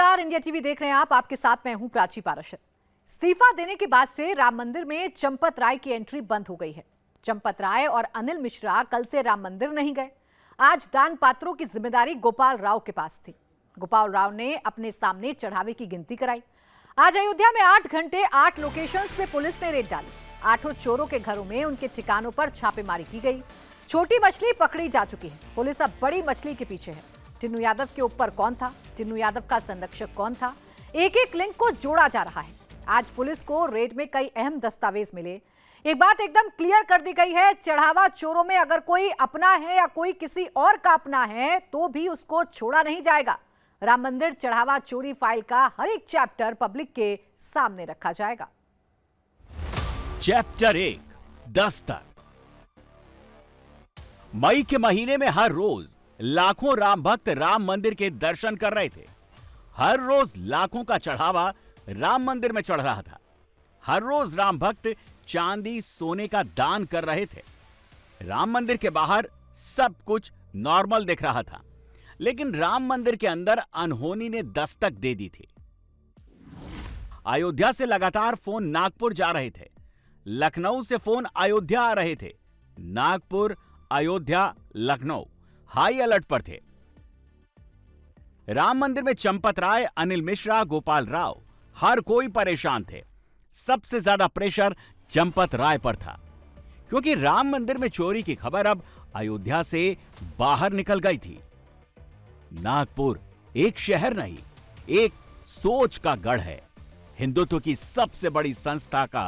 नमस्कार, India TV देख रहे हैं आप। आपके साथ मैं हूं प्राची पारशर। इस्तीफा देने के बाद से राम मंदिर में चंपत राय की एंट्री बंद हो गई है। चंपत राय और अनिल मिश्रा कल से राम मंदिर नहीं गए। आज दान पात्रों की जिम्मेदारी गोपाल राव के पास थी। गोपाल राव ने अपने सामने चढ़ावे की गिनती कराई। आज अयोध्या में 8 घंटे 8 लोकेशंस पे पुलिस ने रेड डाली। 8 चोरों के घरों में उनके ठिकानों पर छापेमारी की गई। छोटी मछली पकड़ी जा चुकी है। पुलिस अब बड़ी मछली के पीछे है। टिन्नू यादव के ऊपर कौन था, टिन्नू यादव का संरक्षक कौन था, एक एक लिंक को जोड़ा जा रहा है। आज पुलिस को रेड में कई अहम दस्तावेज मिले। एक बात एकदम क्लियर कर दी गई है, चढ़ावा चोरों में अगर कोई अपना है या कोई किसी और का अपना है तो भी उसको छोड़ा नहीं जाएगा। राम मंदिर चढ़ावा चोरी फाइल का हर एक चैप्टर पब्लिक के सामने रखा जाएगा। चैप्टर 1 दस्तक। मई के महीने में हर रोज लाखों राम भक्त राम मंदिर के दर्शन कर रहे थे। हर रोज लाखों का चढ़ावा राम मंदिर में चढ़ रहा था। हर रोज राम भक्त चांदी सोने का दान कर रहे थे। राम मंदिर के बाहर सब कुछ नॉर्मल दिख रहा था, लेकिन राम मंदिर के अंदर अनहोनी ने दस्तक दे दी थी। अयोध्या से लगातार फोन नागपुर जा रहे थे। लखनऊ से फोन अयोध्या आ रहे थे। नागपुर, अयोध्या, लखनऊ हाई अलर्ट पर थे। राम मंदिर में चंपत राय, अनिल मिश्रा, गोपाल राव, हर कोई परेशान थे। सबसे ज्यादा प्रेशर चंपत राय पर था, क्योंकि राम मंदिर में चोरी की खबर अब अयोध्या से बाहर निकल गई थी। नागपुर एक शहर नहीं, एक सोच का गढ़ है। हिंदुत्व की सबसे बड़ी संस्था का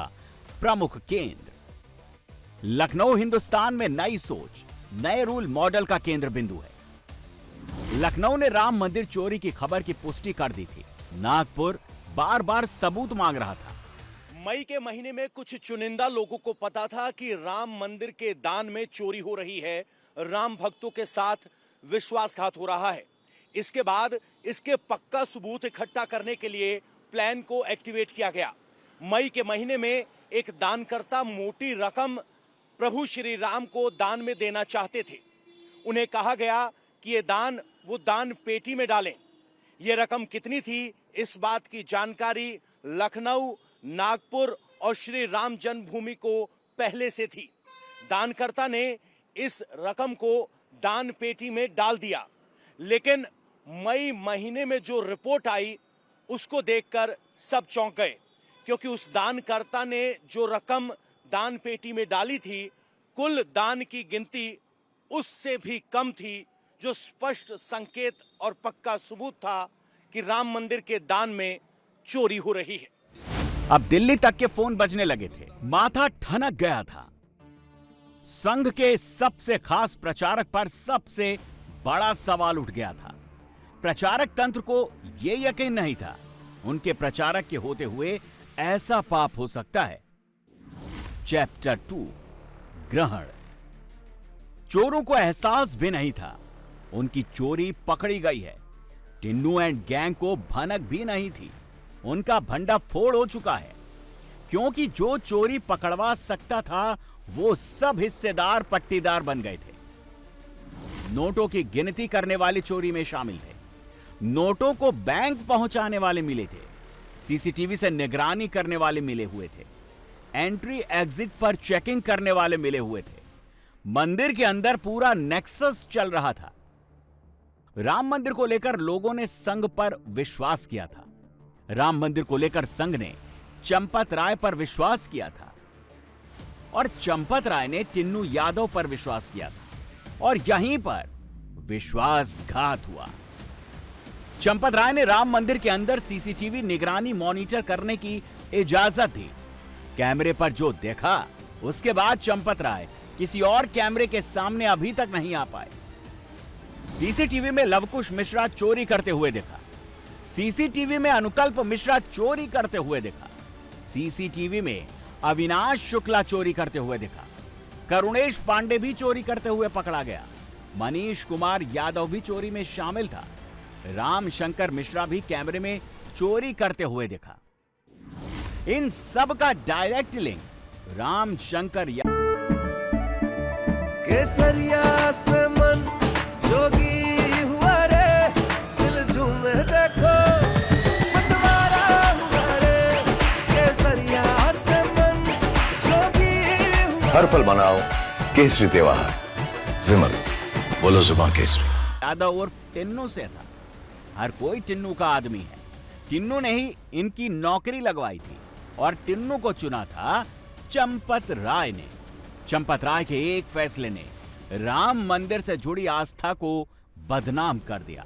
प्रमुख केंद्र। लखनऊ हिंदुस्तान में नई सोच, नए रूल मॉडल का केंद्र बिंदु है। लखनऊ ने राम मंदिर चोरी की खबर की पुष्टि कर दी थी। नागपुर बार बार सबूत मांग रहा था। मई के महीने में कुछ चुनिंदा लोगों को पता था कि राम मंदिर के दान में चोरी हो रही है, राम भक्तों के साथ विश्वासघात हो रहा है। इसके बाद इसके पक्का सबूत इकट्ठा करने के लिए प्लान को एक्टिवेट किया गया। मई के महीने में एक दानकर्ता मोटी रकम प्रभु श्री राम को दान में देना चाहते थे। उन्हें कहा गया कि ये दान वो दान पेटी में डालें। ये रकम कितनी थी, इस बात की जानकारी लखनऊ, नागपुर और श्री राम जन्मभूमि को पहले से थी। दानकर्ता ने इस रकम को दान पेटी में डाल दिया, लेकिन मई महीने में जो रिपोर्ट आई उसको देखकर सब चौंक गए, क्योंकि उस दानकर्ता ने जो रकम दान पेटी में डाली थी, कुल दान की गिनती उससे भी कम थी, जो स्पष्ट संकेत और पक्का सबूत था कि राम मंदिर के दान में चोरी हो रही है। अब दिल्ली तक के फोन बजने लगे थे। माथा ठनक गया था। संघ के सबसे खास प्रचारक पर सबसे बड़ा सवाल उठ गया था। प्रचारक तंत्र को यह यकीन नहीं था उनके प्रचारक के होते हुए ऐसा पाप हो सकता है। चैप्टर 2 ग्रहण। चोरों को एहसास भी नहीं था उनकी चोरी पकड़ी गई है। टिन्नू एंड गैंग को भनक भी नहीं थी उनका भंडा फोड़ हो चुका है, क्योंकि जो चोरी पकड़वा सकता था वो सब हिस्सेदार पट्टीदार बन गए थे। नोटों की गिनती करने वाले चोरी में शामिल थे। नोटों को बैंक पहुंचाने वाले मिले थे। सीसीटीवी से निगरानी करने वाले मिले हुए थे। एंट्री एग्जिट पर चेकिंग करने वाले मिले हुए थे। मंदिर के अंदर पूरा नेक्सस चल रहा था। राम मंदिर को लेकर लोगों ने संघ पर विश्वास किया था। राम मंदिर को लेकर संघ ने चंपत राय पर विश्वास किया था, और चंपत राय ने टिन्नू यादव पर विश्वास किया था, और यहीं पर विश्वासघात हुआ। चंपत राय ने राम मंदिर के अंदर सीसीटीवी निगरानी मॉनिटर करने की इजाजत दी। कैमरे पर जो देखा उसके बाद चंपत राय किसी और कैमरे के सामने अभी तक नहीं आ पाए। सीसीटीवी में लवकुश मिश्रा चोरी करते हुए देखा। सीसीटीवी में अनुकल्प मिश्रा चोरी करते हुए देखा। सीसीटीवी में अविनाश शुक्ला चोरी करते हुए देखा। करुणेश पांडे भी चोरी करते हुए पकड़ा गया। मनीष कुमार यादव भी चोरी में शामिल था। राम शंकर मिश्रा भी कैमरे में चोरी करते हुए देखा। इन सब का डायरेक्ट लिंक राम शंकर केसरिया से मन जोगी हुआ रे, दिल झूमे देखो हर पल मनाओ केसरी त्योहार। विमल, बोलो जुबान केसरी। यादव और टिन्नू से था। हर कोई टिन्नू का आदमी है। टिन्नू ने ही इनकी नौकरी लगवाई थी और टिन्नू को चुना था चंपत राय ने। चंपत राय के एक फैसले ने राम मंदिर से जुड़ी आस्था को बदनाम कर दिया।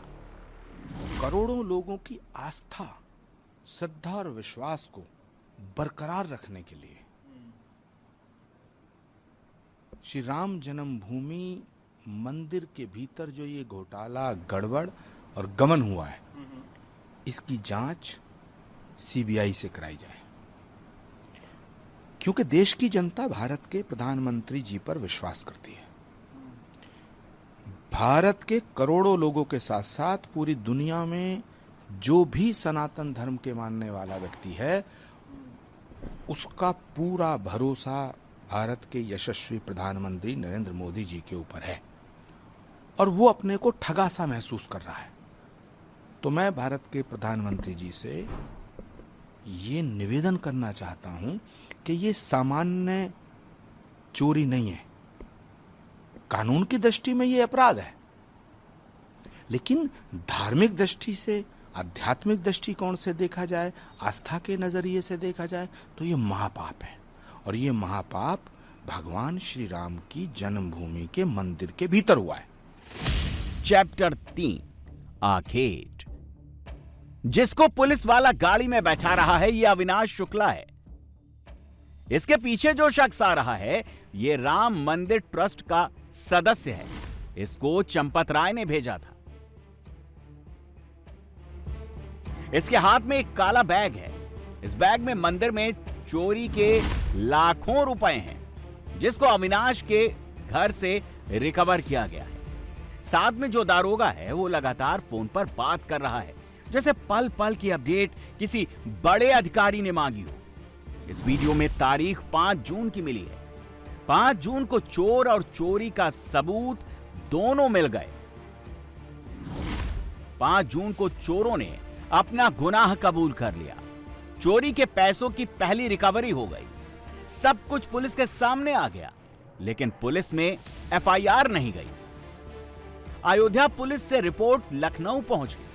करोड़ों लोगों की आस्था, श्रद्धा और विश्वास को बरकरार रखने के लिए श्री राम जन्मभूमि मंदिर के भीतर जो ये घोटाला, गड़बड़ और गमन हुआ है, इसकी जांच सीबीआई से कराई जाए, क्योंकि देश की जनता भारत के प्रधानमंत्री जी पर विश्वास करती है। भारत के करोड़ों लोगों के साथ साथ पूरी दुनिया में जो भी सनातन धर्म के मानने वाला व्यक्ति है, उसका पूरा भरोसा भारत के यशस्वी प्रधानमंत्री नरेंद्र मोदी जी के ऊपर है और वो अपने को ठगा सा महसूस कर रहा है। तो मैं भारत के प्रधानमंत्री जी से ये निवेदन करना चाहता हूं कि ये सामान्य चोरी नहीं है। कानून की दृष्टि में ये अपराध है, लेकिन धार्मिक दृष्टि से, आध्यात्मिक दृष्टिकोण से देखा जाए, आस्था के नजरिए से देखा जाए तो ये महापाप है और ये महापाप भगवान श्री राम की जन्मभूमि के मंदिर के भीतर हुआ है। चैप्टर 3 आखेट। जिसको पुलिस वाला गाड़ी में बैठा रहा है ये अविनाश शुक्ला है। इसके पीछे जो शख्स आ रहा है ये राम मंदिर ट्रस्ट का सदस्य है। इसको चंपत राय ने भेजा था। इसके हाथ में एक काला बैग है। इस बैग में मंदिर में चोरी के लाखों रुपए हैं, जिसको अविनाश के घर से रिकवर किया गया है। साथ में जो दारोगा है वो लगातार फोन पर बात कर रहा है, जैसे पल पल की अपडेट किसी बड़े अधिकारी ने मांगी हो। इस वीडियो में तारीख 5 जून की मिली है। 5 जून को चोर और चोरी का सबूत दोनों मिल गए। 5 जून को चोरों ने अपना गुनाह कबूल कर लिया। चोरी के पैसों की पहली रिकवरी हो गई। सब कुछ पुलिस के सामने आ गया, लेकिन पुलिस में एफआईआर नहीं गई। अयोध्या पुलिस से रिपोर्ट लखनऊ पहुंच गई।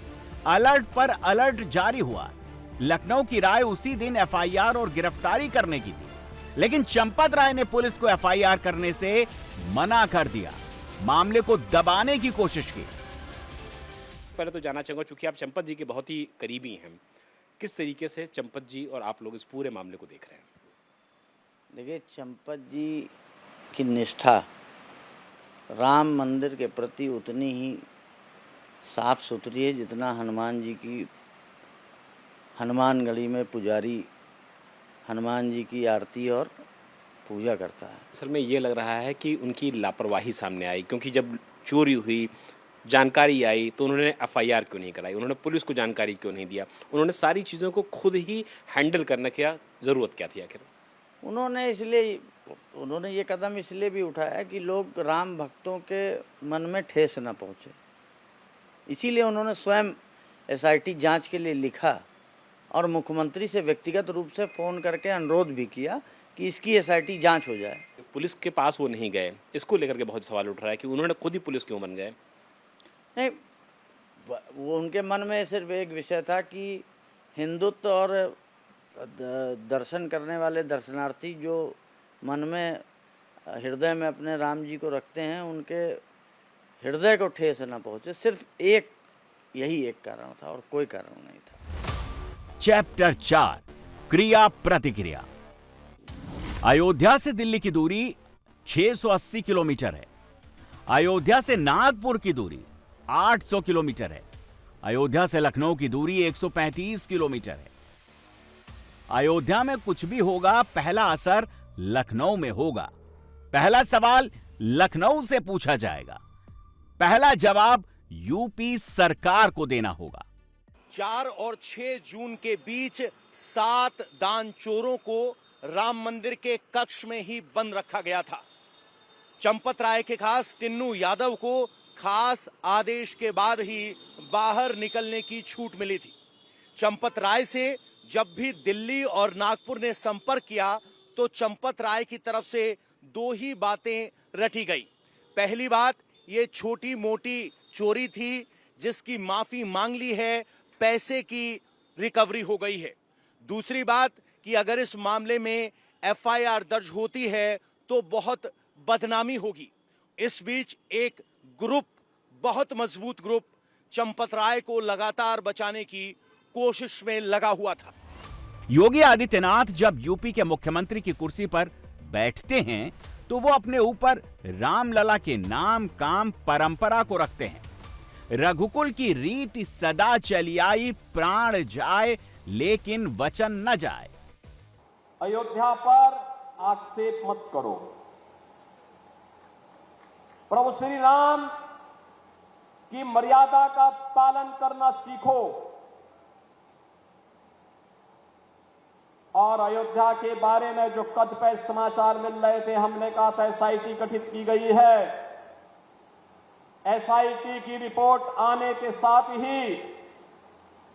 अलर्ट पर अलर्ट जारी हुआ। लखनऊ की राय उसी दिन एफआईआर और गिरफ्तारी करने की थी, लेकिन चंपत राय ने पुलिस को एफआईआर करने से मना कर दिया। मामले को दबाने की कोशिश की। पहले तो जानना चाहूंगा, चूंकि आप चंपत जी के बहुत ही करीबी हैं, किस तरीके से चंपत जी और आप लोग इस पूरे मामले को देख रहे हैं? देखिए, चंपत जी की निष्ठा राम मंदिर के प्रति उतनी ही साफ सुथरी है जितना हनुमान जी की, हनुमानगढ़ी में पुजारी हनुमान जी की आरती और पूजा करता है। असल में ये लग रहा है कि उनकी लापरवाही सामने आई, क्योंकि जब चोरी हुई, जानकारी आई, तो उन्होंने एफआईआर क्यों नहीं कराई? उन्होंने पुलिस को जानकारी क्यों नहीं दिया? उन्होंने सारी चीज़ों को खुद ही हैंडल करने की ज़रूरत क्या थी आखिर? उन्होंने ये कदम इसलिए भी उठाया कि लोग राम भक्तों के मन में ठेस न पहुँचे। इसीलिए उन्होंने स्वयं एसआईटी जांच के लिए लिखा और मुख्यमंत्री से व्यक्तिगत रूप से फ़ोन करके अनुरोध भी किया कि इसकी एसआईटी जांच हो जाए। पुलिस के पास वो नहीं गए, इसको लेकर के बहुत सवाल उठ रहा है कि उन्होंने खुद ही पुलिस क्यों बन गए? नहीं, वो उनके मन में सिर्फ एक विषय था कि हिंदुत्व और दर्शन करने वाले दर्शनार्थी जो मन में, हृदय में अपने राम जी को रखते हैं, उनके हृदय को ठेस न पहुँचे। सिर्फ यही एक कारण था और कोई कारण नहीं था। चैप्टर 4 क्रिया प्रतिक्रिया। अयोध्या से दिल्ली की दूरी 680 किलोमीटर है। अयोध्या से नागपुर की दूरी 800 किलोमीटर है। अयोध्या से लखनऊ की दूरी 135 किलोमीटर है। अयोध्या में कुछ भी होगा, पहला असर लखनऊ में होगा। पहला सवाल लखनऊ से पूछा जाएगा। पहला जवाब यूपी सरकार को देना होगा। 4 और 6 जून के बीच 7 दान चोरों को राम मंदिर के कक्ष में ही बंद रखा गया था। चंपत राय के खास टिन्नू यादव को खास आदेश के बाद ही बाहर निकलने की छूट मिली थी। चंपत राय से जब भी दिल्ली और नागपुर ने संपर्क किया तो चंपत राय की तरफ से दो ही बातें रटी गई। पहली बात, ये छोटी मोटी चोरी थी जिसकी माफी मांग ली है, पैसे की रिकवरी हो गई है। दूसरी बात कि अगर इस मामले में एफआईआर दर्ज होती है तो बहुत बदनामी होगी। इस बीच एक ग्रुप, बहुत मजबूत ग्रुप, चंपत राय को लगातार बचाने की कोशिश में लगा हुआ था। योगी आदित्यनाथ जब यूपी के मुख्यमंत्री की कुर्सी पर बैठते हैं तो वो अपने ऊपर रामलला के नाम, काम, परंपरा को रखते हैं। रघुकुल की रीति सदा चली आई, प्राण जाए लेकिन वचन न जाए। अयोध्या पर आक्षेप मत करो। प्रभु श्री राम की मर्यादा का पालन करना सीखो और अयोध्या के बारे में जो कतिपय समाचार मिल रहे थे, हमने कहा था एसआईटी गठित की गई है। एसआईटी की रिपोर्ट आने के साथ ही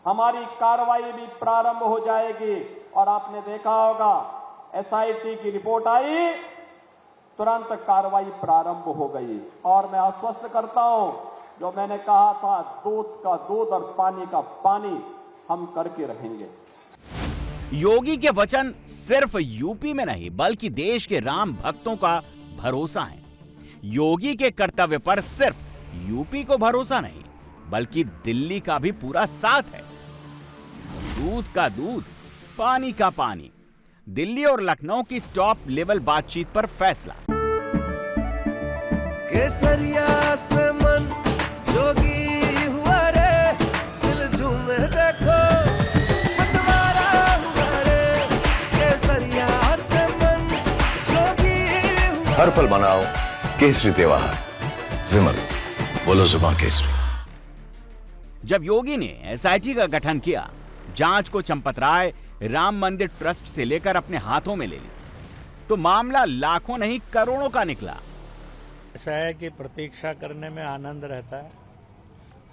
हमारी कार्रवाई भी प्रारंभ हो जाएगी और आपने देखा होगा एसआईटी की रिपोर्ट आई, तुरंत कार्रवाई प्रारंभ हो गई। और मैं आश्वस्त करता हूं, जो मैंने कहा था, दूध का दूध और पानी का पानी हम करके रहेंगे। योगी के वचन सिर्फ यूपी में नहीं बल्कि देश के राम भक्तों का भरोसा है। योगी के कर्तव्य पर सिर्फ यूपी को भरोसा नहीं बल्कि दिल्ली का भी पूरा साथ है। दूध का दूध, पानी का पानी, दिल्ली और लखनऊ की टॉप लेवल बातचीत पर फैसला। केसरिया से मन जोगी हुआ रे, दिल झूमे देखो मतवारा हुआ रे। केसरिया से मन जोगी हुआ। हर पल मनाओ केसरी त्योहार। विमल, बोलो जुबान केसरी। जब योगी ने एसआईटी का गठन किया, जांच को चंपत राय राम मंदिर ट्रस्ट से लेकर अपने हाथों में ले ली, तो मामला लाखों नहीं करोड़ों का निकला। ऐसा है कि प्रतीक्षा करने में आनंद रहता है,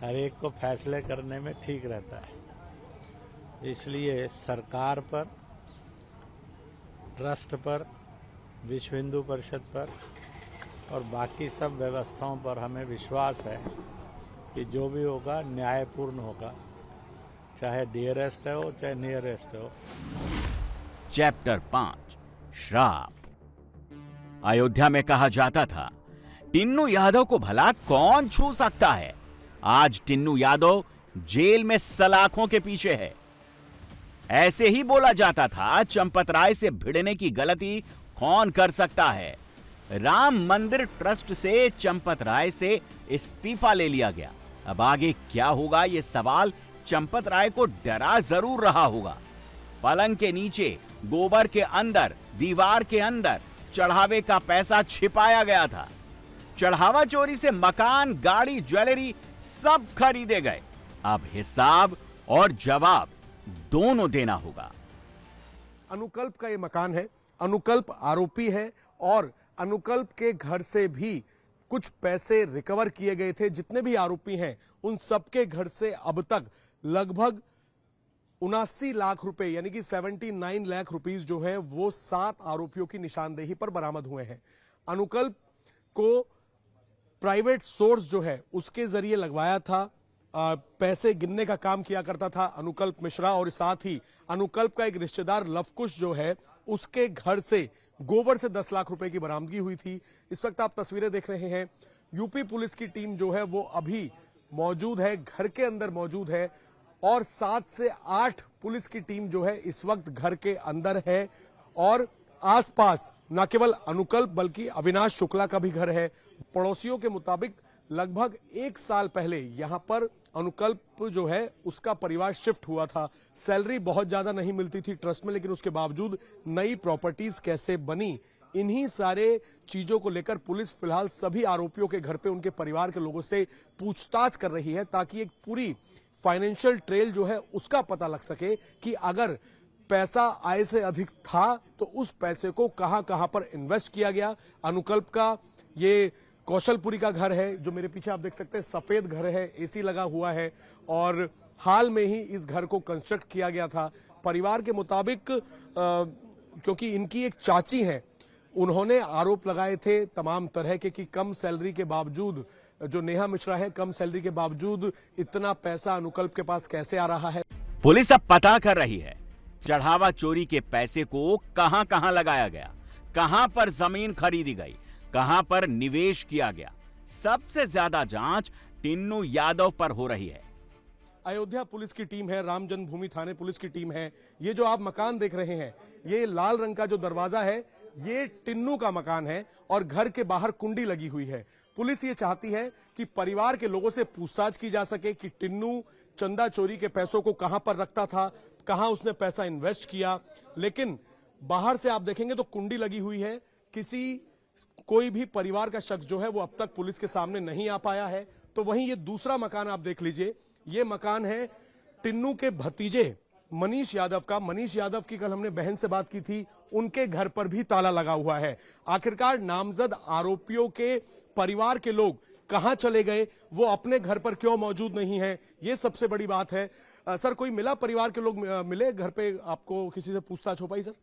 हर एक को फैसले करने में ठीक रहता है। इसलिए सरकार पर, ट्रस्ट पर, विश्व हिंदू परिषद पर और बाकी सब व्यवस्थाओं पर हमें विश्वास है कि जो भी होगा न्यायपूर्ण होगा, चाहे डियरेस्ट हो चाहे नियरेस्ट हो। चैप्टर 5, श्राप। अयोध्या में कहा जाता था, टिन्नू यादव को भला कौन छू सकता है। आज टिन्नू यादव जेल में सलाखों के पीछे है। ऐसे ही बोला जाता था, चंपत राय से भिड़ने की गलती कौन कर सकता है। राम मंदिर ट्रस्ट से चंपत राय से इस्तीफा ले लिया गया। अब आगे क्या होगा, यह सवाल चंपत राय को डरा जरूर रहा होगा। पलंग के नीचे, गोबर के अंदर, दीवार के अंदर चढ़ावे का पैसा छिपाया गया था। चढ़ावा चोरी से मकान, गाड़ी, ज्वेलरी सब खरीदे गए। अब हिसाब और जवाब दोनों देना होगा। अनुकल्प का ये मकान है, अनुकल्प आरोपी है और अनुकल्प के घर से भी कुछ पैसे रिकवर किए गए थे। जितने भी आरोपी हैं उन सबके घर से अब तक लगभग 79 लाख रुपए यानी कि 79 लाख रुपीस जो है वो 7 आरोपियों की निशानदेही पर बरामद हुए हैं। अनुकल्प को प्राइवेट सोर्स जो है उसके जरिए लगवाया था, पैसे गिनने का काम किया करता था अनुकल्प मिश्रा, और साथ ही अनुकल्प का एक रिश्तेदार लवकुश जो है उसके घर से गोबर से 10 लाख रुपए की बरामदगी हुई थी। इस वक्त आप तस्वीरें देख रहे हैं, यूपी पुलिस की टीम जो है वो अभी मौजूद है, घर के अंदर मौजूद है और 7 से 8 पुलिस की टीम जो है इस वक्त घर के अंदर है। और आसपास न केवल अनुकल्प बल्कि अविनाश शुक्ला का भी घर है। पड़ोसियों के मुताबिक लगभग 1 साल पहले यहां पर अनुकल्प जो है उसका परिवार शिफ्ट हुआ था। सैलरी बहुत ज्यादा नहीं मिलती थी ट्रस्ट में, लेकिन उसके बावजूद नई प्रॉपर्टीज कैसे बनी, इन्हीं सारे चीजों को लेकर पुलिस फिलहाल सभी आरोपियों के घर पे उनके परिवार के लोगों से पूछताछ कर रही है ताकि एक पूरी फाइनेंशियल ट्रेल जो है उसका पता लग सके कि अगर पैसा आय से अधिक था तो उस पैसे को कहां कहां पर इन्वेस्ट किया गया। अनुकल्प का ये कौशलपुरी का घर है जो मेरे पीछे आप देख सकते हैं, सफेद घर है, एसी लगा हुआ है और हाल में ही इस घर को कंस्ट्रक्ट किया गया था। परिवार के मुताबिक क्योंकि इनकी एक चाची हैं, उन्होंने आरोप लगाए थे तमाम तरह के कि कम सैलरी के बावजूद, जो नेहा मिश्रा है, कम सैलरी के बावजूद इतना पैसा अनुकल्प के पास कैसे आ रहा है। पुलिस अब पता कर रही है चढ़ावा चोरी के पैसे को कहां कहां लगाया गया, कहां पर जमीन खरीदी गई, कहां पर निवेश किया गया। सबसे ज्यादा जांच टिन्नू यादव पर हो रही है। अयोध्या पुलिस की टीम है, राम जन्मभूमि थाने पुलिस की टीम है। ये जो आप मकान देख रहे हैं, ये लाल रंग का जो दरवाजा है, ये टिन्नू का मकान है और घर के बाहर कुंडी लगी हुई है। पुलिस ये चाहती है कि परिवार के लोगों से पूछताछ की जा सके कि टिन्नू चंदा चोरी के पैसों को कहां पर रखता था, कहां उसने पैसा इन्वेस्ट किया। लेकिन बाहर से आप देखेंगे तो कुंडी लगी हुई है। कोई भी परिवार का शख्स जो है वो अब तक पुलिस के सामने नहीं आ पाया है। तो वहीं ये दूसरा मकान आप देख लीजिए, ये मकान है टिन्नू के भतीजे मनीष यादव का। मनीष यादव की कल हमने बहन से बात की थी, उनके घर पर भी ताला लगा हुआ है। आखिरकार नामजद आरोपियों के परिवार के लोग कहां चले गए, वो अपने घर पर क्यों मौजूद नहीं है, ये सबसे बड़ी बात है। सर, कोई मिला, परिवार के लोग मिले घर पे, आपको किसी से पूछताछ हो पाई? सर,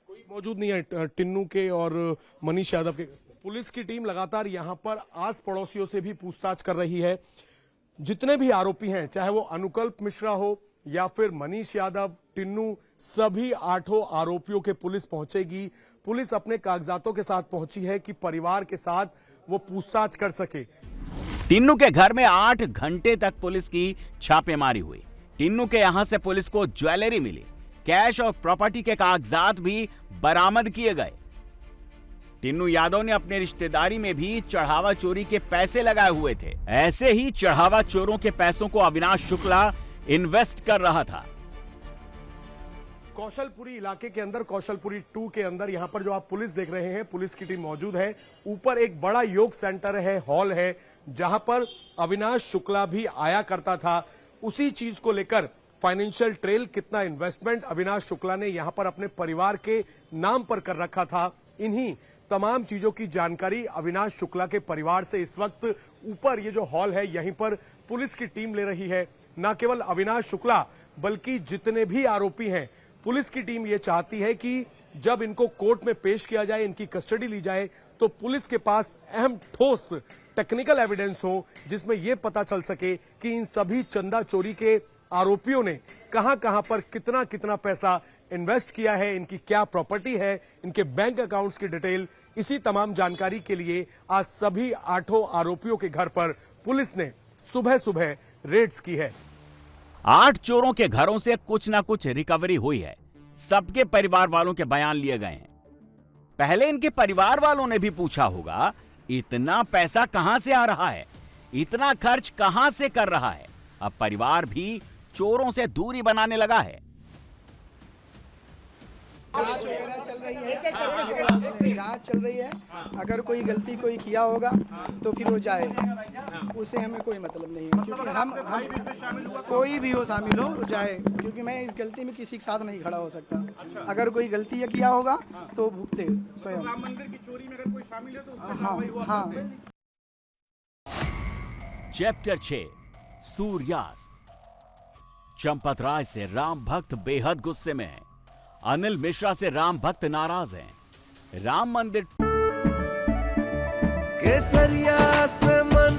कोई मौजूद नहीं है टिन्नू के और मनीष यादव के। पुलिस की टीम लगातार यहां पर आस पड़ोसियों से भी पूछताछ कर रही है। जितने भी आरोपी हैं, चाहे वो अनुकल्प मिश्रा हो या फिर मनीष यादव, टिन्नू, सभी 8 आरोपियों के पुलिस पहुंचेगी। पुलिस अपने कागजातों के साथ पहुंची है कि परिवार के साथ वो पूछताछ कर सके। टिन्नू के घर में 8 घंटे तक पुलिस की छापेमारी हुई। टिन्नू के यहां से पुलिस को ज्वेलरी मिली, कैश और प्रॉपर्टी के कागजात भी बरामद किए गए। टिन्नू यादव ने अपने रिश्तेदारी में भी चढ़ावा चोरी के पैसे लगाए हुए थे। ऐसे ही चढ़ावा चोरों के पैसों को अविनाश शुक्ला इन्वेस्ट कर रहा था। कौशलपुरी इलाके के अंदर, कौशलपुरी 2 के अंदर, यहां पर जो आप पुलिस देख रहे हैं, पुलिस की टीम मौजूद है। ऊपर एक बड़ा योग सेंटर है, हॉल है, जहां पर अविनाश शुक्ला भी आया करता था। उसी चीज को लेकर फाइनेंशियल ट्रेल, कितना इन्वेस्टमेंट अविनाश शुक्ला ने यहां पर अपने परिवार के नाम पर कर रखा था, इन्हीं तमाम चीजों की जानकारी अविनाश शुक्ला के परिवार से इस वक्त ऊपर ये जो हॉल है, यहीं पर पुलिस की टीम ले रही है। न केवल अविनाश शुक्ला बल्कि जितने भी आरोपी हैं, पुलिस की टीम ये चाहती है कि जब इनको कोर्ट में पेश किया जाए, इनकी कस्टडी ली जाए, तो पुलिस के पास अहम ठोस टेक्निकल एविडेंस हो, जिसमें यह पता चल सके कि इन सभी चंदा चोरी के आरोपियों ने कहां कहां पर कितना कितना पैसा इन्वेस्ट किया है, इनकी क्या प्रॉपर्टी है, इनके बैंक अकाउंट्स की डिटेल। इसी तमाम जानकारी के लिए आज सभी 8 आरोपियों के घर पर पुलिस ने सुबह सुबह रेड्स की है। 8 चोरों के घरों से कुछ ना कुछ रिकवरी हुई है। सबके परिवार वालों के बयान लिए गए हैं। पहले इनके परिवार वालों ने भी पूछा होगा, इतना पैसा कहां से आ रहा है, इतना खर्च कहां से कर रहा है। अब परिवार भी चोरों से दूरी बनाने लगा है। जांच वगैरह चल रही है, जांच चल रही है। अगर कोई गलती कोई किया होगा तो फिर वो जाए, उससे हमें कोई मतलब नहीं है। क्योंकि हम कोई भी हो शामिल हो वो जाए, क्योंकि मैं इस गलती में किसी के साथ नहीं खड़ा हो सकता। अगर कोई गलती किया होगा तो भुगते स्वयं। राम मंदिर की चोरी में अगर कोई शामिल है तो हाँ। चैप्टर 6 सूर्यास्त। चंपत राय से राम भक्त बेहद गुस्से में है। अनिल मिश्रा से राम भक्त नाराज हैं। राम मंदिर केसरिया से मन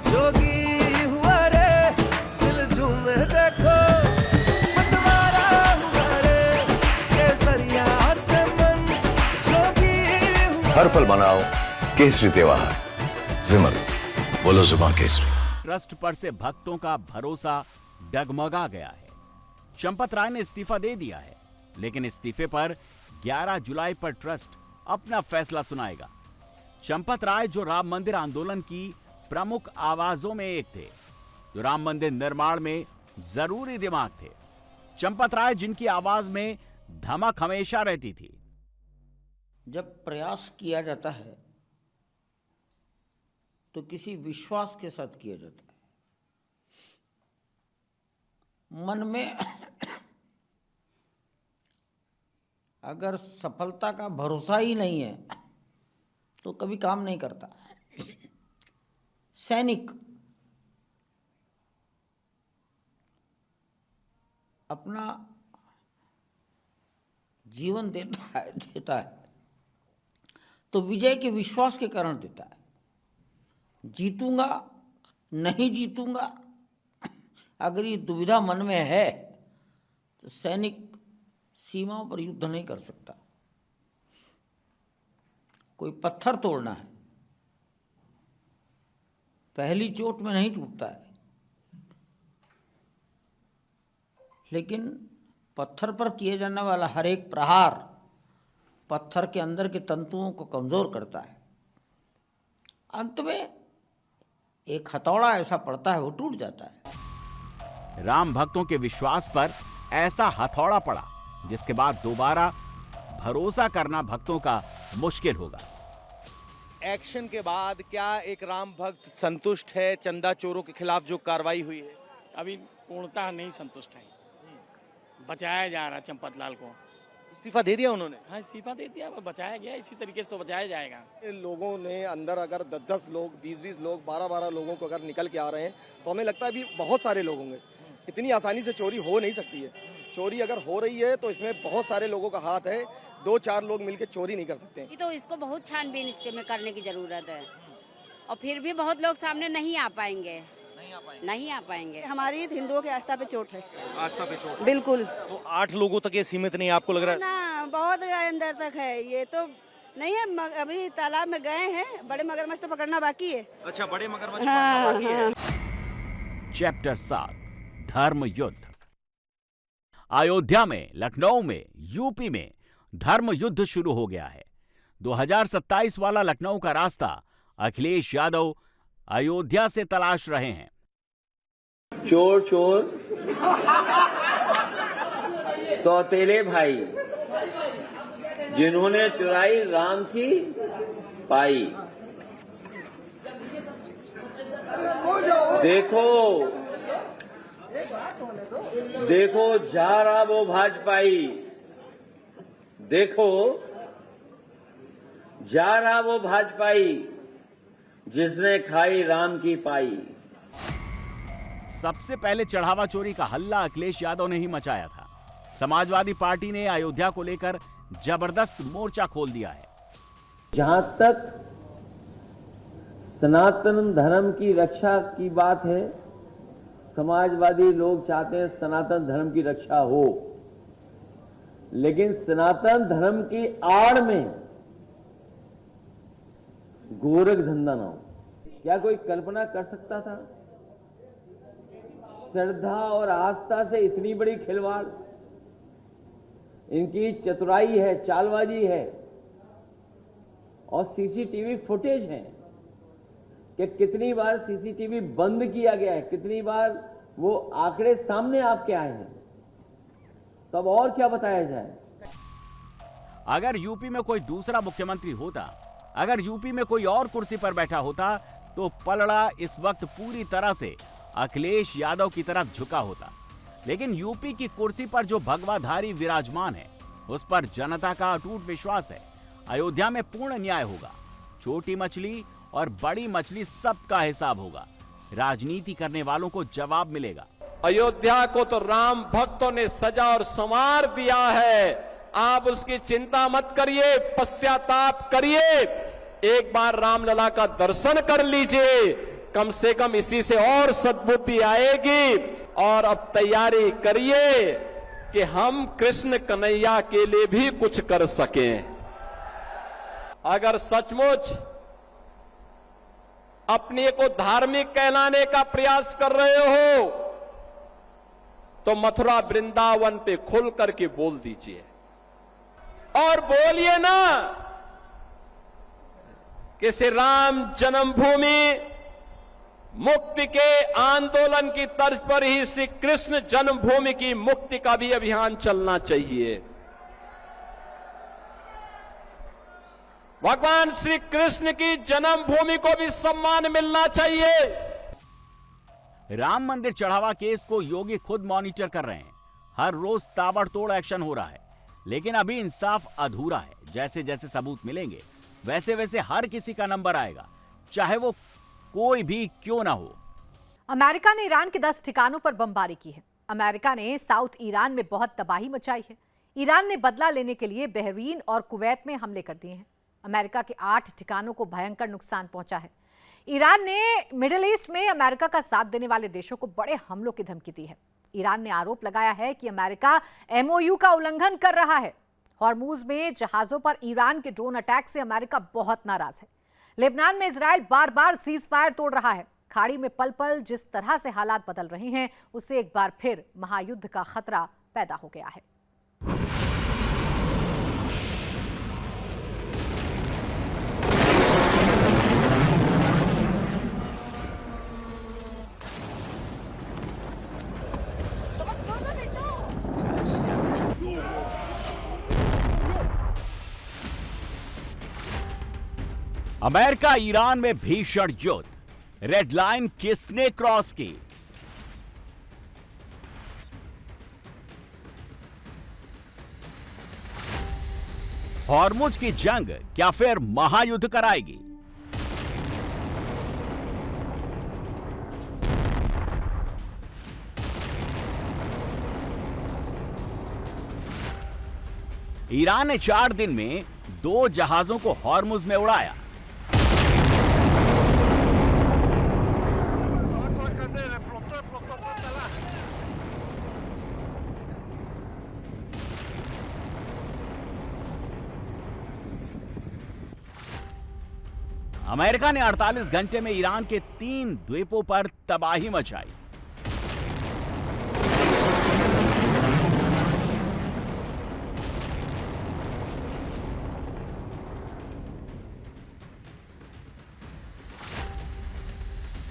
जोगी हुआ रे, दिल झूमे देखो मतवारा हुआ रे। केसरिया से मन जोगी हुआ। हर पल मनाओ केसरी त्योहार। विमल, बोलो जुबान केसरी। ट्रस्ट पर से भक्तों का भरोसा डगमगा गया है। चंपत राय ने इस्तीफा दे दिया है, लेकिन इस्तीफे पर 11 जुलाई पर ट्रस्ट अपना फैसला सुनाएगा। चंपत राय, जो राम मंदिर आंदोलन की प्रमुख आवाजों में एक थे, जो राम मंदिर निर्माण में जरूरी दिमाग थे। चंपत राय, जिनकी आवाज में धमक हमेशा रहती थी। जब प्रयास किया जाता है तो किसी विश्वास के साथ किया जाता है। मन में अगर सफलता का भरोसा ही नहीं है तो कभी काम नहीं करता। सैनिक अपना जीवन देता है तो विजय के विश्वास के कारण देता है। जीतूंगा नहीं जीतूंगा, अगर ये दुविधा मन में है तो सैनिक सीमाओं पर युद्ध नहीं कर सकता। कोई पत्थर तोड़ना है, पहली चोट में नहीं टूटता है, लेकिन पत्थर पर किए जाने वाला हर एक प्रहार पत्थर के अंदर के तंतुओं को कमजोर करता है। अंत में एक हथौड़ा ऐसा पड़ता है, वो टूट जाता है। राम भक्तों के विश्वास पर ऐसा हथौड़ा पड़ा जिसके बाद दोबारा भरोसा करना भक्तों का मुश्किल होगा। एक्शन के बाद क्या एक राम भक्त संतुष्ट है चंदा चोरों के खिलाफ जो कार्रवाई हुई है? अभी पूर्णतः नहीं संतुष्ट है। बचाया जा रहा चंपत लाल को। इस्तीफा दे दिया उन्होंने? हाँ, इस्तीफा दे दिया, बचाया गया, इसी तरीके से तो बचाया जाएगा। लोगों ने अंदर अगर 10-10 लोग, 20-20 लोग, 12-12 लोगों को अगर निकल के आ रहे हैं तो हमें लगता है अभी बहुत सारे लोग होंगे। इतनी आसानी से चोरी हो नहीं सकती है। चोरी अगर हो रही है तो इसमें बहुत सारे लोगों का हाथ है। 2-4 लोग मिलकर चोरी नहीं कर सकते। तो इसको बहुत छानबीन इसके में करने की जरूरत है, और फिर भी बहुत लोग सामने नहीं आ पाएंगे। हमारी हिंदुओं की आस्था पे चोट है। आस्था पे चोट? बिल्कुल। तो 8 लोगों तक ये सीमित नहीं आपको लग रहा है? ना, बहुत अंदर तक है, ये तो नहीं है। अभी तालाब में गए हैं, बड़े मगरमच्छ तो पकड़ना बाकी है। अच्छा, बड़े मगरमच्छ पकड़ना बाकी है। चैप्टर 7 धर्म युद्ध। अयोध्या में, लखनऊ में, यूपी में धर्म युद्ध शुरू हो गया है। 2027 वाला लखनऊ का रास्ता अखिलेश यादव अयोध्या से तलाश रहे हैं। चोर चोर सौतेले भाई, जिन्होंने चुराई राम की पाई। देखो देखो जा रहा वो भाजपाई, देखो जा रहा वो भाजपाई, जिसने खाई राम की पाई। सबसे पहले चढ़ावा चोरी का हल्ला अखिलेश यादव ने ही मचाया था। समाजवादी पार्टी ने अयोध्या को लेकर जबरदस्त मोर्चा खोल दिया है। जहां तक सनातन धर्म की रक्षा की बात है, समाजवादी लोग चाहते हैं सनातन धर्म की रक्षा हो, लेकिन सनातन धर्म की आड़ में गोरख धंधा ना हो। क्या कोई कल्पना कर सकता था श्रद्धा और आस्था से इतनी बड़ी खिलवाड़? इनकी चतुराई है, चालबाजी है, और सीसीटीवी फुटेज है कि कितनी बार सीसीटीवी बंद किया गया है, कितनी बार वो आंकड़े सामने आपके आए हैं। तब और क्या बताया जाए? अगर यूपी में कोई दूसरा मुख्यमंत्री होता, अगर यूपी में कोई और कुर्सी पर बैठा होता, तो पलड़ा इस वक्त पूरी तरह से अखिलेश यादव की तरफ झुका होता। लेकिन यूपी की कुर्सी पर जो भगवाधारी विराजमान है, उस पर जनता का अटूट विश्वास है। अयोध्या में पूर्ण न्याय होगा। छोटी मछली और बड़ी मछली सबका हिसाब होगा। राजनीति करने वालों को जवाब मिलेगा। अयोध्या को तो राम भक्तों ने सजा और संवार दिया है। आप उसकी चिंता मत करिए, पश्चाताप करिए, एक बार रामलला का दर्शन कर लीजिए। कम से कम इसी से और सद्बुद्धि आएगी। और अब तैयारी करिए कि हम कृष्ण कन्हैया के लिए भी कुछ कर सकें। अगर सचमुच अपने को धार्मिक कहलाने का प्रयास कर रहे हो, तो मथुरा वृंदावन पे खुल करके बोल दीजिए, और बोलिए ना कि श्री राम जन्मभूमि मुक्ति के आंदोलन की तर्ज पर ही श्री कृष्ण जन्मभूमि की मुक्ति का भी अभियान चलना चाहिए। भगवान श्री कृष्ण की जन्मभूमि को भी सम्मान मिलना चाहिए। राम मंदिर चढ़ावा केस को योगी खुद मॉनिटर कर रहे हैं। हर रोज ताबड़तोड़ एक्शन हो रहा है, लेकिन अभी इंसाफ अधूरा है। जैसे जैसे सबूत मिलेंगे, वैसे वैसे हर किसी का नंबर आएगा, चाहे वो कोई भी क्यों ना हो। अमेरिका ने ईरान के 10 ठिकानों पर बमबारी की है। अमेरिका ने साउथ ईरान में बहुत तबाही मचाई है। ईरान ने बदला लेने के लिए बहरीन और कुवैत में हमले कर दिए हैं। अमेरिका के 8 ठिकानों को भयंकर नुकसान पहुंचा है। ईरान ने मिडिल ईस्ट में अमेरिका का साथ देने वाले देशों को बड़े हमलों की धमकी दी है। ईरान ने आरोप लगाया है कि अमेरिका MOU का उल्लंघन कर रहा है। हॉर्मूज में जहाजों पर ईरान के ड्रोन अटैक से अमेरिका बहुत नाराज है। लेबनान में इजराइल बार बार सीज फायर तोड़ रहा है। खाड़ी में पल पल जिस तरह से हालात बदल रहे हैं, उससे एक बार फिर महायुद्ध का खतरा पैदा हो गया है। अमेरिका ईरान में भीषण युद्ध, रेड लाइन किसने क्रॉस की? हॉर्मुज की जंग क्या फिर महायुद्ध कराएगी? ईरान ने 4 दिन में 2 जहाजों को हॉर्मुज में उड़ाया। अमेरिका ने 48 घंटे में ईरान के 3 द्वीपों पर तबाही मचाई।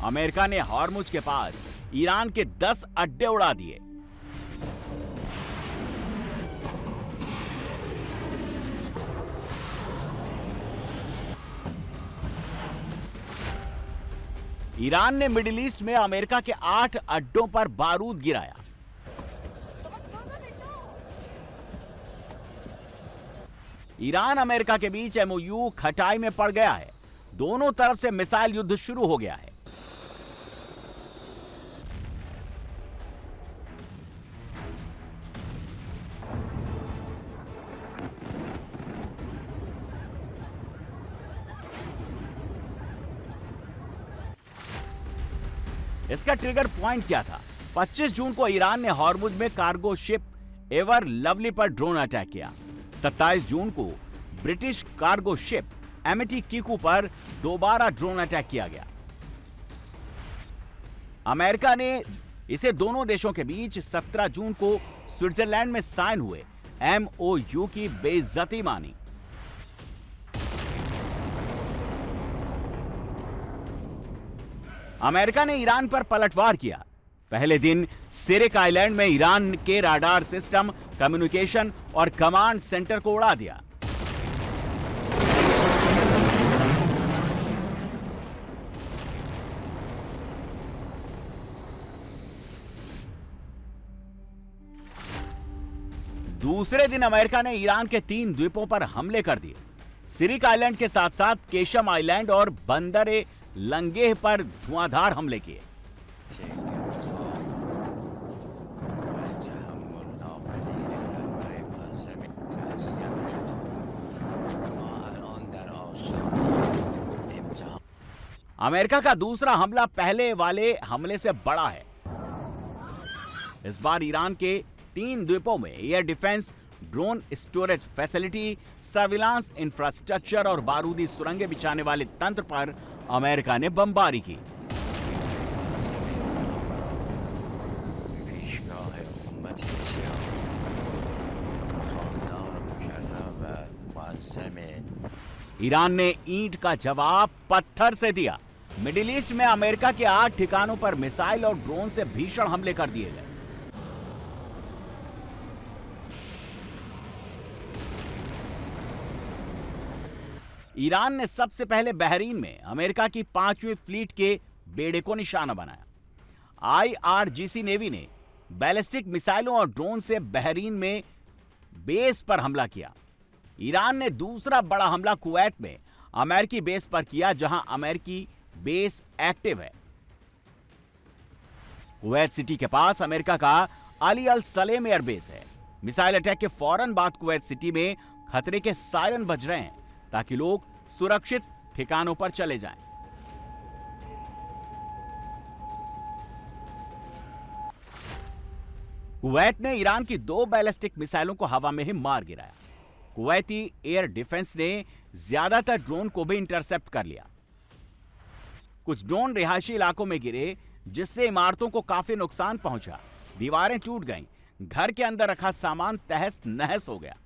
अमेरिका ने हॉर्मुज के पास ईरान के 10 अड्डे उड़ा दिए। ईरान ने मिडिल ईस्ट में अमेरिका के 8 अड्डों पर बारूद गिराया। ईरान अमेरिका के बीच MOU खटाई में पड़ गया है। दोनों तरफ से मिसाइल युद्ध शुरू हो गया है। इसका ट्रिगर पॉइंट क्या था? 25 जून को ईरान ने हॉर्मुज में कार्गो शिप एवर लवली पर ड्रोन अटैक किया। 27 जून को British cargo ship Amity Kiku पर दोबारा ड्रोन अटैक किया गया। अमेरिका ने इसे दोनों देशों के बीच 17 जून को स्विट्जरलैंड में साइन हुए MOU की बेइज्जती मानी। अमेरिका ने ईरान पर पलटवार किया। पहले दिन सिरिक आइलैंड में ईरान के राडार सिस्टम, कम्युनिकेशन और कमांड सेंटर को उड़ा दिया। दूसरे दिन अमेरिका ने ईरान के 3 द्वीपों पर हमले कर दिए। सिरिक आइलैंड के साथ साथ केशम आइलैंड और बंदर लंगेह पर धुआंधार हमले किए। अमेरिका का दूसरा हमला पहले वाले हमले से बड़ा है। इस बार ईरान के 3 द्वीपों में air defence, drone storage facility, surveillance infrastructure और बारूदी सुरंगें बिछाने वाले तंत्र पर अमेरिका ने बमबारी की। ईरान ने ईंट का जवाब पत्थर से दिया। मिडिल ईस्ट में अमेरिका के 8 ठिकानों पर मिसाइल और ड्रोन से भीषण हमले कर दिए गए। ईरान ने सबसे पहले बहरीन में अमेरिका की 5वीं फ्लीट के बेड़े को निशाना बनाया। IRGC नेवी ने बैलिस्टिक मिसाइलों और ड्रोन से बहरीन में बेस पर हमला किया। ईरान ने दूसरा बड़ा हमला कुवैत में अमेरिकी बेस पर किया, जहां अमेरिकी बेस एक्टिव है। कुवैत सिटी के पास अमेरिका का अली अल सलेम एयरबेस है। मिसाइल अटैक के फौरन बाद कुवैत सिटी में खतरे के सायरन बज रहे हैं ताकि लोग सुरक्षित ठिकानों पर चले जाएं। कुवैत ने ईरान की 2 बैलिस्टिक मिसाइलों को हवा में ही मार गिराया। कुवैती एयर डिफेंस ने ज्यादातर ड्रोन को भी इंटरसेप्ट कर लिया। कुछ ड्रोन रिहायशी इलाकों में गिरे जिससे इमारतों को काफी नुकसान पहुंचा। दीवारें टूट गईं, घर के अंदर रखा सामान तहस नहस हो गया।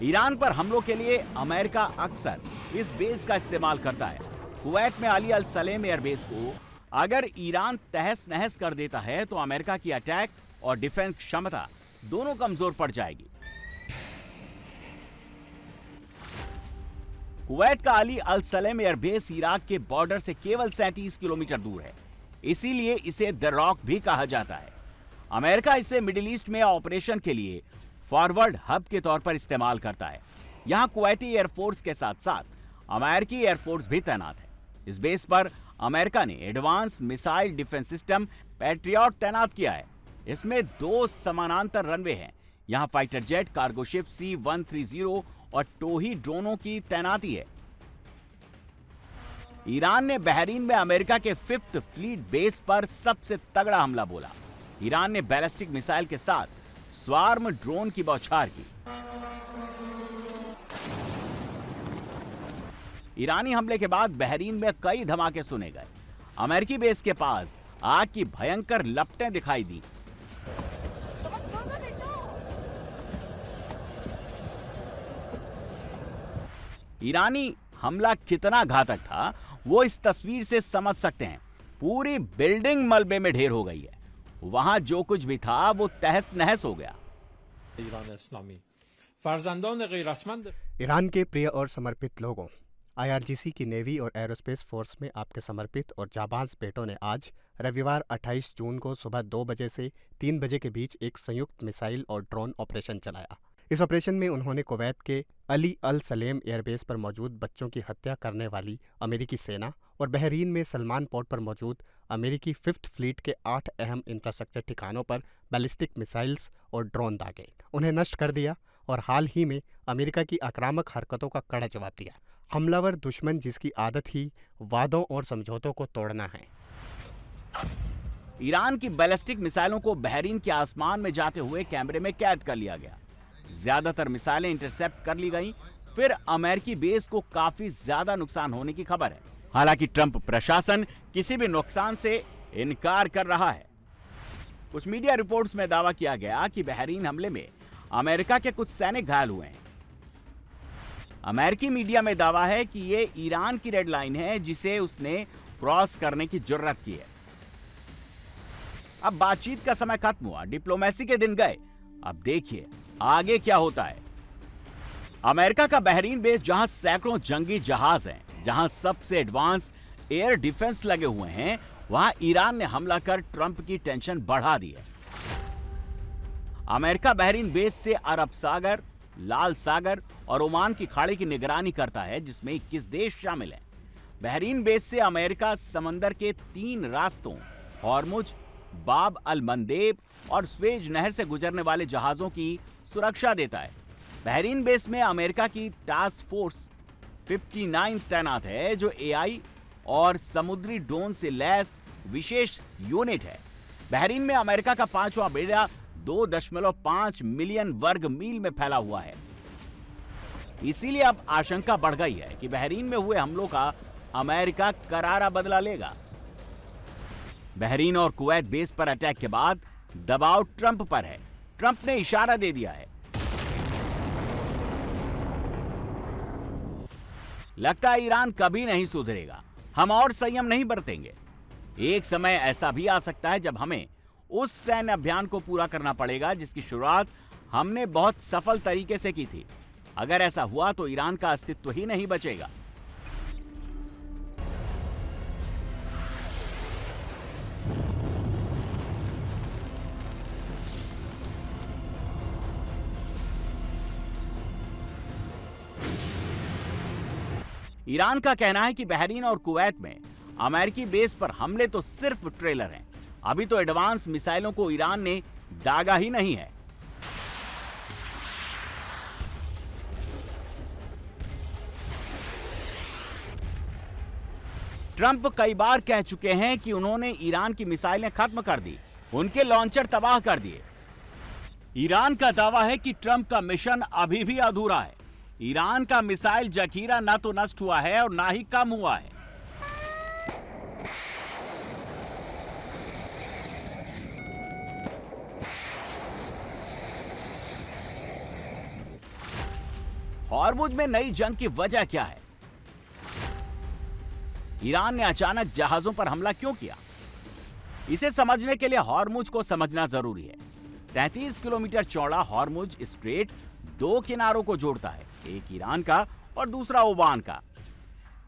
ईरान पर हमलों के लिए अमेरिका अक्सर इस बेस का इस्तेमाल करता है। कुवैत में अली अल सलेम एयरबेस को अगर ईरान तहस नहस कर देता है तो अमेरिका की अटैक और डिफेंस क्षमता दोनों कमजोर पड़ जाएगी। कुवैत का अली अल सलेम एयरबेस इराक के बॉर्डर से केवल 37 किलोमीटर दूर है, इसीलिए इसे द रॉक भी कहा जाता है। अमेरिका इसे मिडिल ईस्ट में ऑपरेशन के लिए फॉरवर्ड हब के तौर पर इस्तेमाल करता है। यहां कुवैती एयरफोर्स के साथ साथ अमेरिकी एयरफोर्स भी तैनात है। इस बेस पर अमेरिका ने advance missile defence system patriot तैनात किया है। इसमें 2 समानांतर रनवे हैं। यहां fighter jet, cargo ship C-130 और टोही ड्रोनों की तैनाती है। ईरान ने बहरीन में अमेरिका के 5th फ्लीट बेस पर सबसे तगड़ा हमला बोला। ईरान ने बैलिस्टिक मिसाइल के साथ स्वार्म ड्रोन की बौछार की। ईरानी हमले के बाद बहरीन में कई धमाके सुने गए। अमेरिकी बेस के पास आग की भयंकर लपटें दिखाई दी। ईरानी हमला कितना घातक था वो इस तस्वीर से समझ सकते हैं। पूरी बिल्डिंग मलबे में ढेर हो गई है। वहां जो कुछ भी था वो तहस नहस हो गया। ईरान के प्रिय और समर्पित लोगों, IRGC की नेवी और एरोस्पेस फोर्स में आपके समर्पित और जाबाज बेटों ने आज रविवार 28 जून को सुबह 2 बजे से 3 बजे के बीच एक संयुक्त मिसाइल और ड्रोन ऑपरेशन चलाया। इस ऑपरेशन में उन्होंने कुवैत के अली अल सलेम एयरबेस पर मौजूद बच्चों की हत्या करने वाली अमेरिकी सेना और बहरीन में सलमान पोर्ट पर मौजूद अमेरिकी 5th फ्लीट के 8 अहम इंफ्रास्ट्रक्चर ठिकानों पर बैलिस्टिक मिसाइल्स और ड्रोन दागे, उन्हें नष्ट कर दिया और हाल ही में अमेरिका की आक्रामक हरकतों का कड़ा जवाब दिया। हमलावर दुश्मन जिसकी आदत ही वादों और समझौतों को तोड़ना है। ईरान की बैलिस्टिक मिसाइलों को बहरीन के आसमान में जाते हुए कैमरे में कैद कर लिया गया। ज्यादातर मिसाइलें इंटरसेप्ट कर ली गईं। फिर अमेरिकी बेस को काफी ज्यादा नुकसान होने की खबर है। हालांकि ट्रंप प्रशासन किसी भी नुकसान से इनकार कर रहा है। कुछ मीडिया रिपोर्ट्स में दावा किया गया कि बहरीन हमले में अमेरिका के कुछ सैनिक घायल हुए हैं। अमेरिकी मीडिया में दावा है कि ये ईरान की रेड लाइन है जिसे उसने क्रॉस करने की जुर्रत की है। अब बातचीत का समय खत्म हुआ, डिप्लोमेसी के दिन गए। अब देखिए आगे क्या होता है। अमेरिका का बहरीन बेस, जहां सैकड़ों जंगी जहाज हैं, जहां सबसे एडवांस एयर डिफेंस लगे हुए हैं, वहां ईरान ने हमला कर ट्रंप की टेंशन बढ़ा दी है। अमेरिका बहरीन बेस से अरब सागर, लाल सागर और ओमान की खाड़ी की निगरानी करता है, जिसमें 21 देश शामिल हैं। बहरीन बेस से अमेरिका समंदर के 3 रास्तों हॉर्मुज, बाब अल मंदेब और स्वेज नहर से गुजरने वाले जहाजों की सुरक्षा देता है। बहरीन बेस में अमेरिका की टास्क फोर्स 59 तैनात है, जो AI और समुद्री ड्रोन से लैस विशेष यूनिट है। बहरीन में अमेरिका का 5वां बेड़ा 2.5 मिलियन वर्ग मील में फैला हुआ है। इसीलिए अब आशंका बढ़ गई है कि बहरीन में हुए हमलों का अमेरिका करारा बदला लेगा। बहरीन और कुवैत बेस पर अटैक के बाद दबाव ट्रंप पर है। ट्रंप ने इशारा दे दिया है। लगता है ईरान कभी नहीं सुधरेगा। हम और संयम नहीं बरतेंगे। एक समय ऐसा भी आ सकता है जब हमें उस सैन्य अभियान को पूरा करना पड़ेगा जिसकी शुरुआत हमने बहुत सफल तरीके से की थी। अगर ऐसा हुआ तो ईरान का अस्तित्व ही नहीं बचेगा। ईरान का कहना है कि बहरीन और कुवैत में अमेरिकी बेस पर हमले तो सिर्फ ट्रेलर हैं। अभी तो एडवांस मिसाइलों को ईरान ने दागा ही नहीं है। ट्रंप कई बार कह चुके हैं कि उन्होंने ईरान की मिसाइलें खत्म कर दी, उनके लॉन्चर तबाह कर दिए। ईरान का दावा है कि ट्रंप का मिशन अभी भी अधूरा है। ईरान का मिसाइल जखीरा ना तो नष्ट हुआ है और ना ही कम हुआ है। हॉर्मुज में नई जंग की वजह क्या है? ईरान ने अचानक जहाजों पर हमला क्यों किया? इसे समझने के लिए हॉर्मुज को समझना जरूरी है। 33 किलोमीटर चौड़ा हॉर्मुज स्ट्रेट दो किनारों को जोड़ता है, एक ईरान का और दूसरा ओमान का।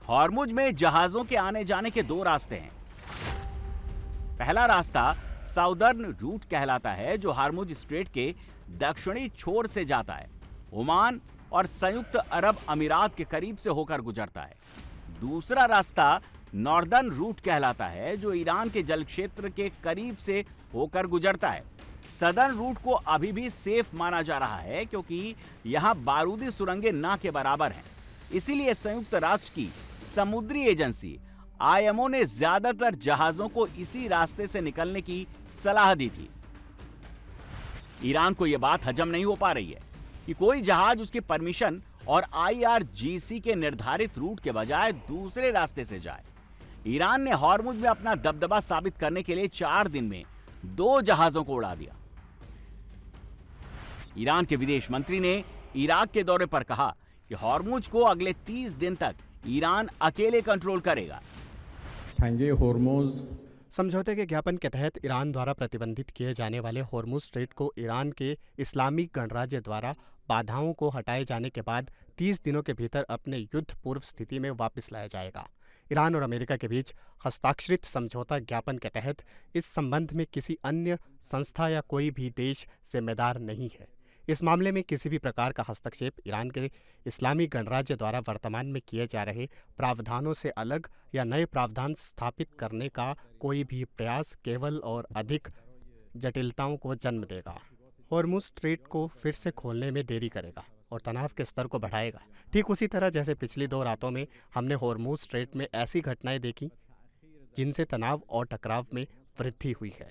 हॉर्मुज में जहाजों के आने जाने के दो रास्ते हैं। पहला रास्ता साउदर्न रूट कहलाता है, जो हॉर्मुज स्ट्रेट के दक्षिणी छोर से जाता है, ओमान और संयुक्त अरब अमीरात के करीब से होकर गुजरता है। दूसरा रास्ता नॉर्दर्न रूट कहलाता है, जो ईरान के जल क्षेत्र के करीब से होकर गुजरता है। सदर्न रूट को अभी भी सेफ माना जा रहा है, क्योंकि यहां बारूदी सुरंगें ना के बराबर हैं। इसीलिए संयुक्त राष्ट्र की समुद्री एजेंसी IMO ने ज्यादातर जहाजों को इसी रास्ते से निकलने की सलाह दी थी। ईरान को यह बात हजम नहीं हो पा रही है कि कोई जहाज उसकी परमिशन और IRGC के निर्धारित रूट के बजाय दूसरे रास्ते से जाए। ईरान ने हॉर्मुज में अपना दबदबा साबित करने के लिए 4 दिन में 2 जहाजों को उड़ा दिया। ईरान के विदेश मंत्री ने इराक के दौरे पर कहा कि हॉर्मुज को अगले 30 दिन तक ईरान अकेले कंट्रोल करेगा। समझौते के ज्ञापन के तहत ईरान द्वारा प्रतिबंधित किए जाने वाले हॉर्मुज स्ट्रेट को ईरान के इस्लामिक गणराज्य द्वारा बाधाओं को हटाए जाने के बाद 30 दिनों के भीतर अपने युद्ध पूर्व स्थिति में वापस लाया जाएगा। ईरान और अमेरिका के बीच हस्ताक्षरित समझौता ज्ञापन के तहत इस संबंध में किसी अन्य संस्था या कोई भी देश जिम्मेदार नहीं है। इस मामले में किसी भी प्रकार का हस्तक्षेप ईरान के इस्लामी गणराज्य द्वारा वर्तमान में किए जा रहे प्रावधानों से अलग या नए प्रावधान स्थापित करने का कोई भी प्रयास केवल और अधिक जटिलताओं को जन्म देगा। हॉर्मुज स्ट्रेट को फिर से खोलने में देरी करेगा और तनाव के स्तर को बढ़ाएगा, ठीक उसी तरह जैसे पिछली 2 रातों में हमने हॉर्मुज स्ट्रेट में ऐसी घटनाएं देखी जिनसे तनाव और टकराव में वृद्धि हुई है।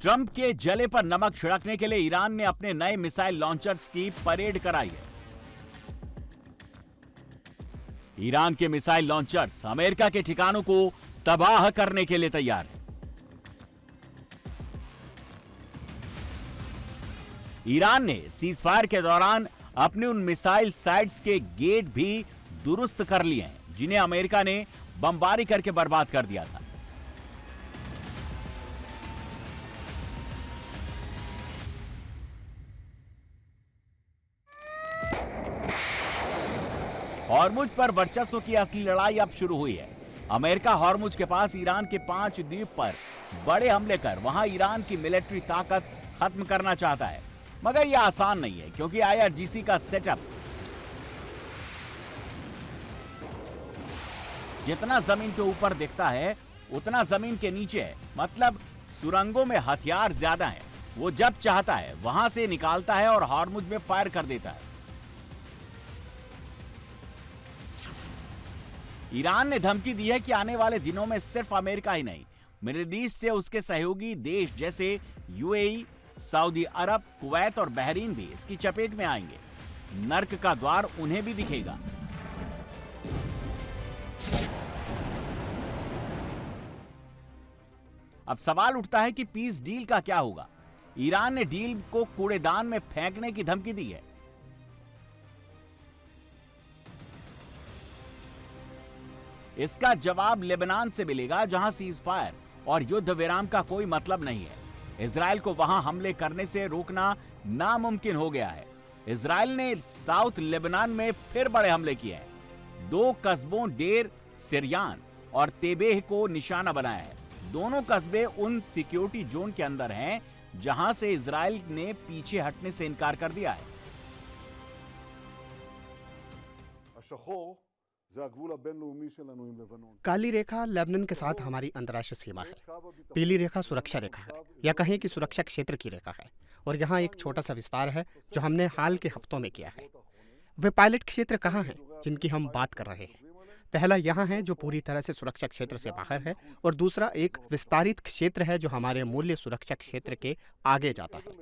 ट्रंप के जले पर नमक छिड़कने के लिए ईरान ने अपने नए मिसाइल लॉन्चर्स की परेड कराई है। ईरान के मिसाइल लॉन्चर्स अमेरिका के ठिकानों को तबाह करने के लिए तैयार हैं। ईरान ने सीजफायर के दौरान अपने उन मिसाइल साइट्स के गेट भी दुरुस्त कर लिए हैं, जिन्हें अमेरिका ने बमबारी करके बर्बाद कर दिया था। हॉर्मुज पर वर्चस्व की असली लड़ाई अब शुरू हुई है। अमेरिका हॉर्मुज के पास ईरान के 5 द्वीप पर बड़े हमले कर वहां ईरान की मिलिट्री ताकत खत्म करना चाहता है, मगर यह आसान नहीं है, क्योंकि IRGC का सेटअप जितना जमीन के ऊपर दिखता है उतना जमीन के नीचे है। मतलब सुरंगों में हथियार ज्यादा हैं। वो जब चाहता है वहां से निकालता है और हॉर्मुज में फायर कर देता है। ईरान ने धमकी दी है कि आने वाले दिनों में सिर्फ अमेरिका ही नहीं, मिडिल ईस्ट से उसके सहयोगी देश जैसे UAE, सऊदी अरब, कुवैत और बहरीन भी इसकी चपेट में आएंगे। नर्क का द्वार उन्हें भी दिखेगा। अब सवाल उठता है कि पीस डील का क्या होगा। ईरान ने डील को कूड़ेदान में फेंकने की धमकी दी है। इसका जवाब लेबनान से मिलेगा, जहां सीज फायर और युद्ध विराम का कोई मतलब नहीं है। इजराइल को वहां हमले करने से रोकना नामुमकिन हो गया है। इजराइल ने साउथ लेबनान में फिर बड़े हमले किए हैं। 2 कस्बों डेर सिरियान और तेबेह को निशाना बनाया है। दोनों कस्बे उन सिक्योरिटी जोन के अंदर हैं जहां से इजराइल ने पीछे हटने से इनकार कर दिया है। काली रेखा लेबनान के साथ हमारी अंतर्राष्ट्रीय सीमा है। पीली रेखा सुरक्षा रेखा है, या कहें कि सुरक्षा क्षेत्र की रेखा है। और यहाँ एक छोटा सा विस्तार है जो हमने हाल के हफ्तों में किया है। वे पायलट क्षेत्र कहाँ हैं जिनकी हम बात कर रहे हैं? पहला यहाँ है जो पूरी तरह से सुरक्षा क्षेत्र से बाहर है, और दूसरा एक विस्तारित क्षेत्र है जो हमारे मूल्य सुरक्षा क्षेत्र के आगे जाता है,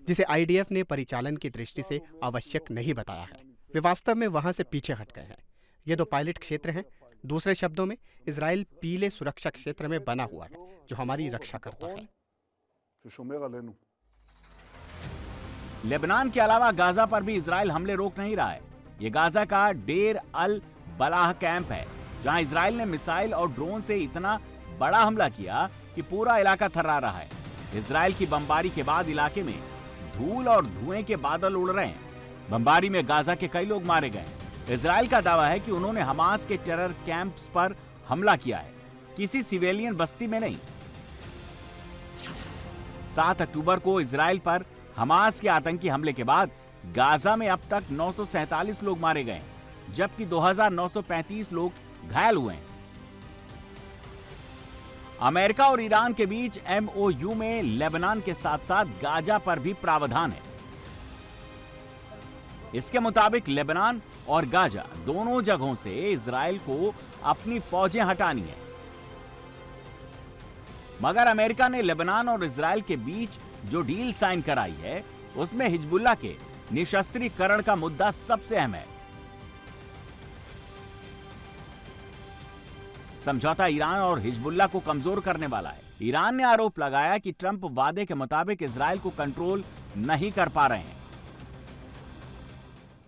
जिसे IDF ने परिचालन की दृष्टि से आवश्यक नहीं बताया है। वे वास्तव में वहां से पीछे हट गए हैं। ये 2 पायलट क्षेत्र हैं। दूसरे शब्दों में, इजराइल पीले सुरक्षा क्षेत्र में बना हुआ है जो हमारी रक्षा करता है। लेबनान के अलावा गाजा पर भी इजराइल हमले रोक नहीं रहा है। ये गाजा का डेर अल बलाह कैंप है, जहां इजराइल ने मिसाइल और ड्रोन से इतना बड़ा हमला किया कि पूरा इलाका थर्रा रहा है। इजराइल की बमबारी के बाद इलाके में धूल और धुएं के बादल उड़ रहे हैं। बमबारी में गाजा के कई लोग मारे गए। इजराइल का दावा है कि उन्होंने हमास के टेरर कैंप्स पर हमला किया है, किसी सिविलियन बस्ती में नहीं। 7 अक्टूबर को इजराइल पर हमास के आतंकी हमले के बाद गाजा में अब तक 947 लोग मारे गए, जबकि 2935 लोग घायल हुए हैं। अमेरिका और ईरान के बीच MOU में लेबनान के साथ साथ गाजा पर भी प्रावधान है। इसके मुताबिक लेबनान और गाजा दोनों जगहों से इजराइल को अपनी फौजें हटानी है। मगर अमेरिका ने लेबनान और इजराइल के बीच जो डील साइन कराई है, उसमें हिजबुल्लाह के निशस्त्रीकरण का मुद्दा सबसे अहम है। समझौता ईरान और हिजबुल्लाह को कमजोर करने वाला है। ईरान ने आरोप लगाया कि ट्रंप वादे के मुताबिक इजराइल को कंट्रोल नहीं कर पा रहे हैं।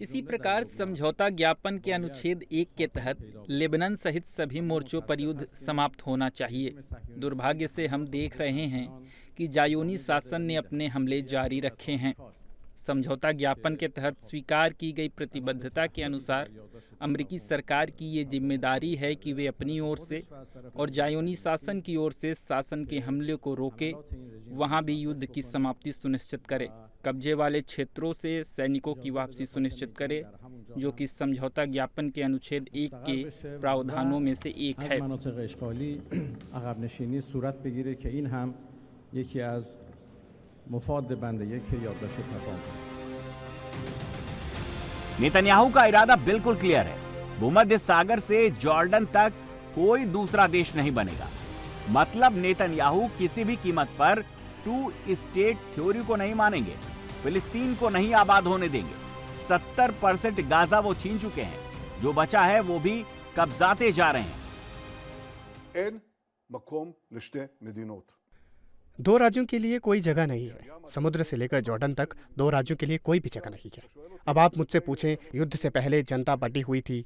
इसी प्रकार समझौता ज्ञापन के अनुच्छेद 1 के तहत लेबनान सहित सभी मोर्चों पर युद्ध समाप्त होना चाहिए। दुर्भाग्य से हम देख रहे हैं कि जायोनी शासन ने अपने हमले जारी रखे हैं। समझौता ज्ञापन के तहत स्वीकार की गई प्रतिबद्धता के अनुसार अमेरिकी सरकार की ये जिम्मेदारी है कि वे अपनी ओर से और जायोनी शासन की ओर से शासन के हमले को रोके, वहां भी युद्ध की समाप्ति सुनिश्चित करे, कब्जे वाले क्षेत्रों से सैनिकों की वापसी सुनिश्चित करे, जो कि समझौता ज्ञापन के अनुच्छेद 1 के प्रावधानों में से एक है। नेतन्याहू का इरादा बिल्कुल क्लियर है। भूमध्य सागर से जॉर्डन तक कोई दूसरा देश नहीं बनेगा। मतलब नेतन्याहू किसी भी कीमत पर 2 स्टेट थ्योरी को नहीं मानेंगे, फिलिस्तीन को नहीं आबाद होने देंगे। 70% गाजा वो छीन चुके हैं, जो बचा है वो भी कब्जाते जा रहे हैं। 2 राज्यों के लिए कोई जगह नहीं है। समुद्र से लेकर जॉर्डन तक 2 राज्यों के लिए कोई भी जगह नहीं है। अब आप मुझसे पूछें, युद्ध से पहले जनता बटी हुई थी।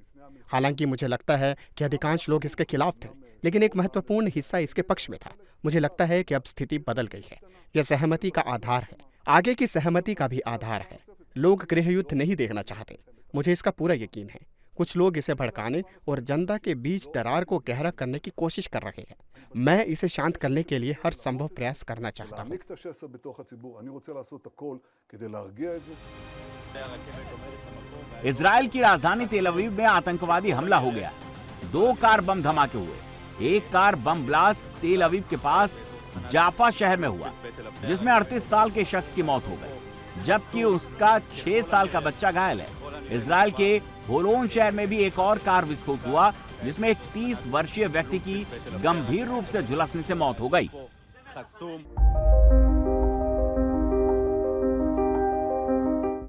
हालांकि मुझे लगता है कि अधिकांश लोग इसके खिलाफ थे, लेकिन एक महत्वपूर्ण हिस्सा इसके पक्ष में था। मुझे लगता है कि अब स्थिति बदल गई है। यह सहमति का आधार है, आगे की सहमति का भी आधार है। लोग गृह युद्ध नहीं देखना चाहते, मुझे इसका पूरा यकीन है। कुछ लोग इसे भड़काने और जनता के बीच दरार को गहरा करने की कोशिश कर रहे हैं। मैं इसे शांत करने के लिए हर संभव प्रयास करना चाहता हूं। इजराइल की राजधानी तेल अवीव में आतंकवादी हमला हो गया। 2 कार बम धमाके हुए। एक कार बम ब्लास्ट तेल अवीव के पास जाफा शहर में हुआ, जिसमें 38 साल के शख्स की मौत हो गई, जबकि उसका 6 साल का बच्चा घायल है। इजराइल के होलोन शहर में भी एक और कार विस्फोट हुआ, जिसमें एक 30 वर्षीय व्यक्ति की गंभीर रूप से झुलसने से मौत हो गई।